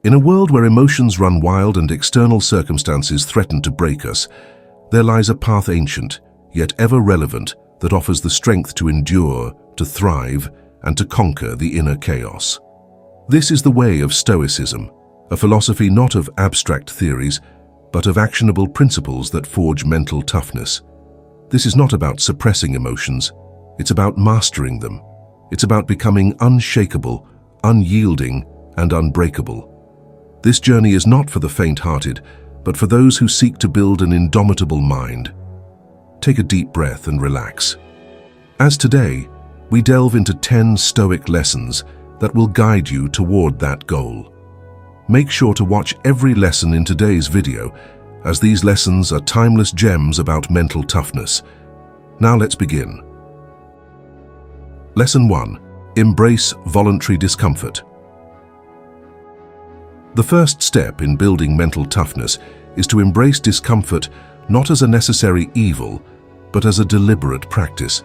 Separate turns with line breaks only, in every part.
In a world where emotions run wild and external circumstances threaten to break us, there lies a path ancient, yet ever relevant, that offers the strength to endure, to thrive, and to conquer the inner chaos. This is the way of Stoicism, a philosophy not of abstract theories, but of actionable principles that forge mental toughness. This is not about suppressing emotions, it's about mastering them. It's about becoming unshakable, unyielding, and unbreakable. This journey is not for the faint-hearted, but for those who seek to build an indomitable mind. Take a deep breath and relax. As today, we delve into 10 Stoic lessons that will guide you toward that goal. Make sure to watch every lesson in today's video, as these lessons are timeless gems about mental toughness. Now let's begin. Lesson 1. Embrace voluntary discomfort. The first step in building mental toughness is to embrace discomfort not as a necessary evil, but as a deliberate practice.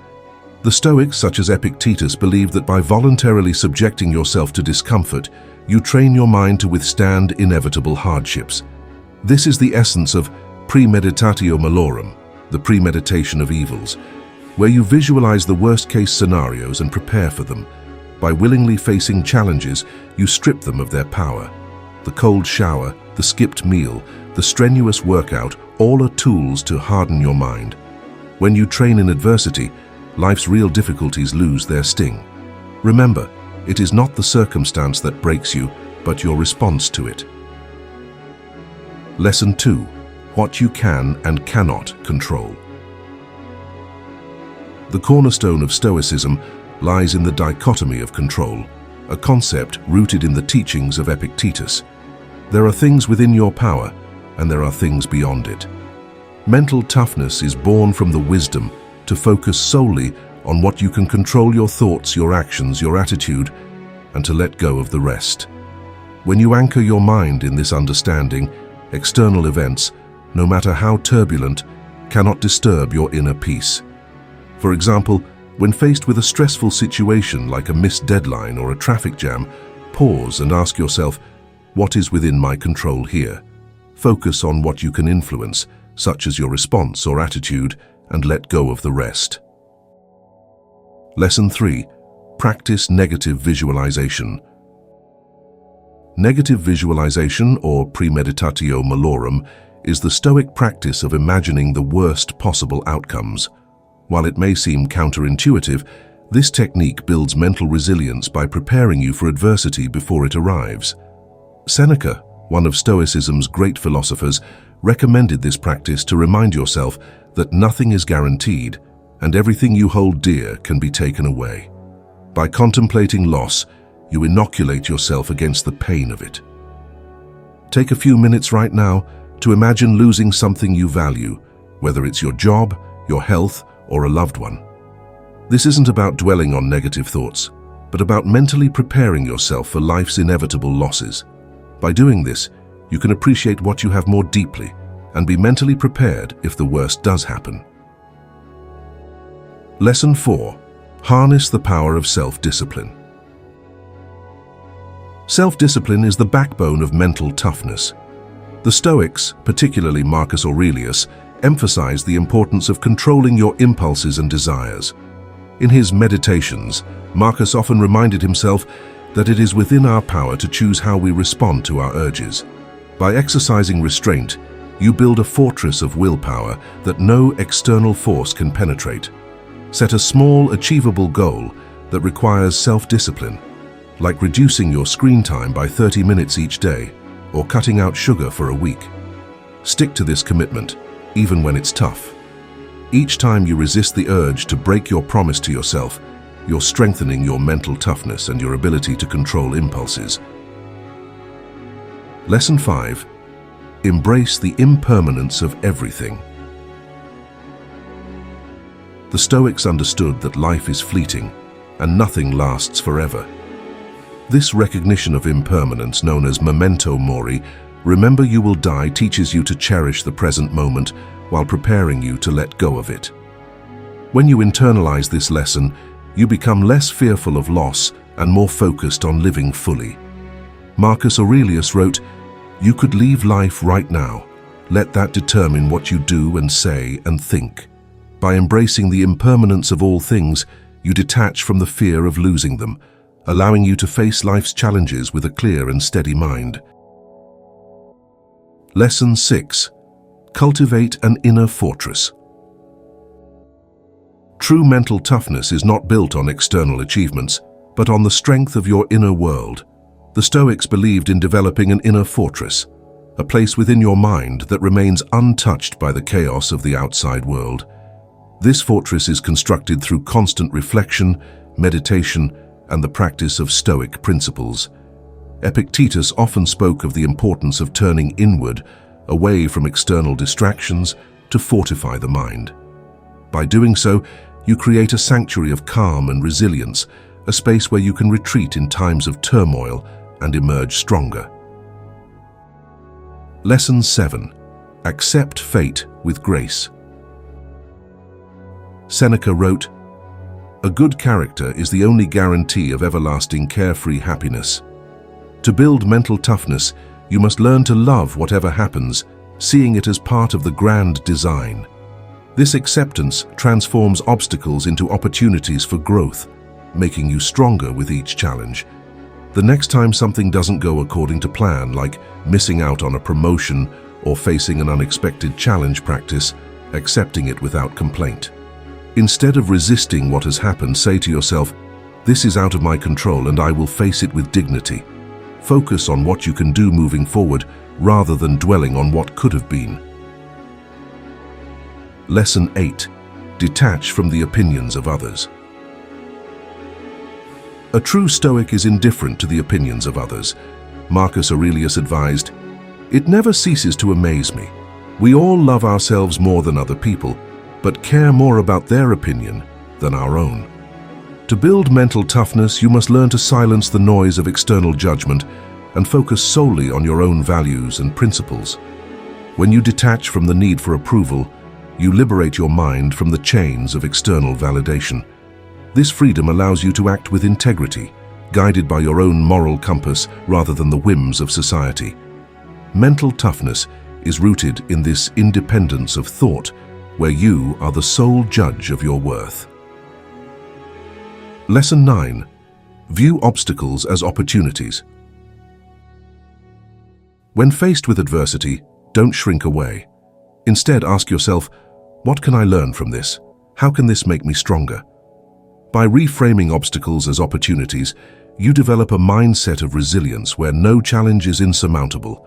The Stoics, such as Epictetus, believed that by voluntarily subjecting yourself to discomfort, you train your mind to withstand inevitable hardships. This is the essence of premeditatio malorum, the premeditation of evils, where you visualize the worst-case scenarios and prepare for them. By willingly facing challenges, you strip them of their power. The cold shower, the skipped meal, the strenuous workout, all are tools to harden your mind. When you train in adversity, life's real difficulties lose their sting. Remember, it is not the circumstance that breaks you, but your response to it. Lesson 2. What you can and cannot control. The cornerstone of Stoicism lies in the dichotomy of control, a concept rooted in the teachings of Epictetus. There are things within your power, and there are things beyond it. Mental toughness is born from the wisdom to focus solely on what you can control: your thoughts, your actions, your attitude, and to let go of the rest. When you anchor your mind in this understanding, external events, no matter how turbulent, cannot disturb your inner peace. For example, when faced with a stressful situation like a missed deadline or a traffic jam, pause and ask yourself, what is within my control here? Focus on what you can influence, such as your response or attitude, and let go of the rest. Lesson 3. Practice negative visualization. Negative visualization, or premeditatio malorum, is the Stoic practice of imagining the worst possible outcomes. While it may seem counterintuitive, this technique builds mental resilience by preparing you for adversity before it arrives. Seneca, one of Stoicism's great philosophers, recommended this practice to remind yourself that nothing is guaranteed and everything you hold dear can be taken away. By contemplating loss, you inoculate yourself against the pain of it. Take a few minutes right now to imagine losing something you value, whether it's your job, your health, or a loved one. This isn't about dwelling on negative thoughts, but about mentally preparing yourself for life's inevitable losses. By doing this, you can appreciate what you have more deeply and be mentally prepared if the worst does happen. Lesson 4. Harness the power of self-discipline. Self-discipline is the backbone of mental toughness. The Stoics, particularly Marcus Aurelius, emphasized the importance of controlling your impulses and desires. In his Meditations, Marcus often reminded himself that it is within our power to choose how we respond to our urges. By exercising restraint, you build a fortress of willpower that no external force can penetrate. Set a small, achievable goal that requires self-discipline, like reducing your screen time by 30 minutes each day or cutting out sugar for a week. Stick to this commitment, even when it's tough. Each time you resist the urge to break your promise to yourself, you're strengthening your mental toughness and your ability to control impulses. Lesson 5. Embrace the impermanence of everything. The Stoics understood that life is fleeting and nothing lasts forever. This recognition of impermanence, known as memento mori, remember you will die, teaches you to cherish the present moment while preparing you to let go of it. When you internalize this lesson, you become less fearful of loss and more focused on living fully. Marcus Aurelius wrote, "You could leave life right now. Let that determine what you do and say and think." By embracing the impermanence of all things, you detach from the fear of losing them, allowing you to face life's challenges with a clear and steady mind. Lesson 6. Cultivate an inner fortress. True mental toughness is not built on external achievements, but on the strength of your inner world. The Stoics believed in developing an inner fortress, a place within your mind that remains untouched by the chaos of the outside world. This fortress is constructed through constant reflection, meditation, and the practice of Stoic principles. Epictetus often spoke of the importance of turning inward, away from external distractions, to fortify the mind. By doing so, you create a sanctuary of calm and resilience, a space where you can retreat in times of turmoil and emerge stronger. Lesson 7. Accept fate with grace. Seneca wrote, "A good character is the only guarantee of everlasting carefree happiness." To build mental toughness, you must learn to love whatever happens, seeing it as part of the grand design. This acceptance transforms obstacles into opportunities for growth, making you stronger with each challenge. The next time something doesn't go according to plan, like missing out on a promotion or facing an unexpected challenge, practice accepting it without complaint. Instead of resisting what has happened, say to yourself, "This is out of my control and I will face it with dignity." Focus on what you can do moving forward rather than dwelling on what could have been. Lesson 8. Detach from the opinions of others. A true Stoic is indifferent to the opinions of others. Marcus Aurelius advised, "It never ceases to amaze me. We all love ourselves more than other people, but care more about their opinion than our own." To build mental toughness, you must learn to silence the noise of external judgment and focus solely on your own values and principles. When you detach from the need for approval, you liberate your mind from the chains of external validation. This freedom allows you to act with integrity, guided by your own moral compass rather than the whims of society. Mental toughness is rooted in this independence of thought, where you are the sole judge of your worth. Lesson 9. View obstacles as opportunities. When faced with adversity, don't shrink away. Instead, ask yourself, what can I learn from this? How can this make me stronger? By reframing obstacles as opportunities, you develop a mindset of resilience where no challenge is insurmountable.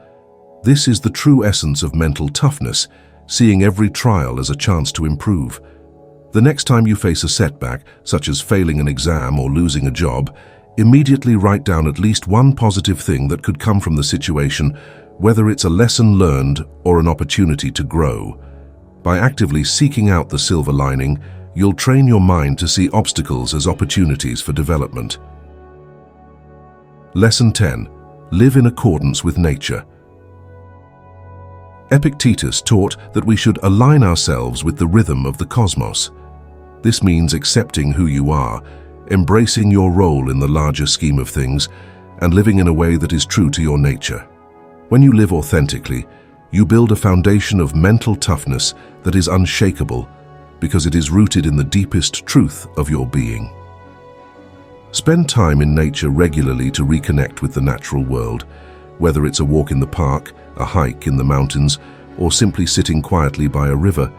This is the true essence of mental toughness, seeing every trial as a chance to improve. The next time you face a setback, such as failing an exam or losing a job, immediately write down at least one positive thing that could come from the situation, whether it's a lesson learned or an opportunity to grow. By actively seeking out the silver lining, you'll train your mind to see obstacles as opportunities for development. Lesson 10. Live in accordance with nature. Epictetus taught that we should align ourselves with the rhythm of the cosmos. This means accepting who you are, embracing your role in the larger scheme of things, and living in a way that is true to your nature. When you live authentically, you build a foundation of mental toughness that is unshakable because it is rooted in the deepest truth of your being. Spend time in nature regularly to reconnect with the natural world, whether it's a walk in the park, a hike in the mountains, or simply sitting quietly by a river.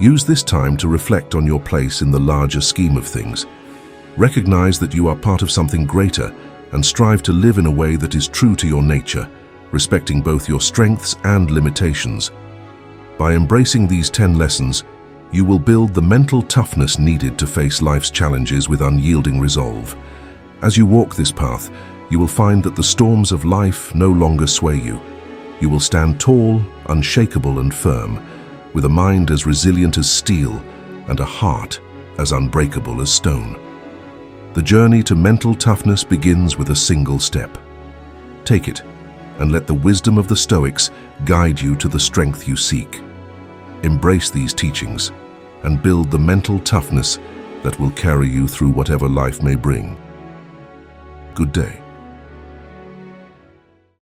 Use this time to reflect on your place in the larger scheme of things. Recognize that you are part of something greater and strive to live in a way that is true to your nature, respecting both your strengths and limitations. By embracing these 10 lessons, you will build the mental toughness needed to face life's challenges with unyielding resolve. As you walk this path, you will find that the storms of life no longer sway you. You will stand tall, unshakable and firm, with a mind as resilient as steel and a heart as unbreakable as stone. The journey to mental toughness begins with a single step. Take it, and let the wisdom of the Stoics guide you to the strength you seek. Embrace these teachings and build the mental toughness that will carry you through whatever life may bring. Good day.